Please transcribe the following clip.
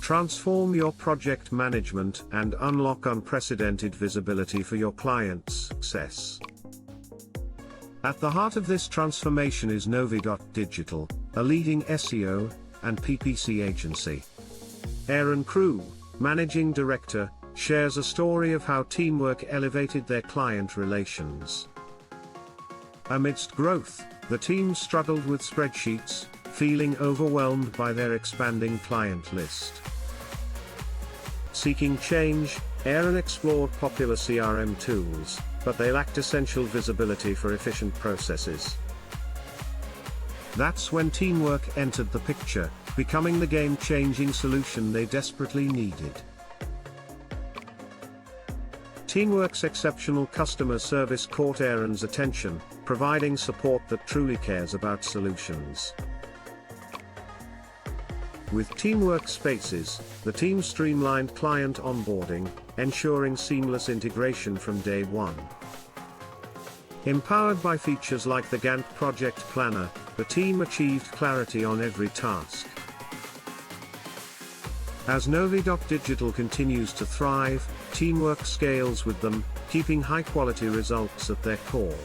Transform your project management and unlock unprecedented visibility for your clients' success. At the heart of this transformation is novi.digital, a leading SEO and PPC agency. Crewe, Managing Director, shares a story of how teamwork elevated their client relations. Amidst growth, the team struggled with spreadsheets, feeling overwhelmed by their expanding client list. Seeking change, Aaron explored popular CRM tools, but they lacked essential visibility for efficient processes. That's when teamwork entered the picture, becoming the game-changing solution they desperately needed. Teamwork's exceptional customer service caught Aaron's attention, providing support that truly cares about solutions. With Teamwork Spaces, the team streamlined client onboarding, ensuring seamless integration from day one. Empowered by features like the Gantt project planner, the team achieved clarity on every task. As novi.digital continues to thrive, teamwork scales with them, keeping high-quality results at their core.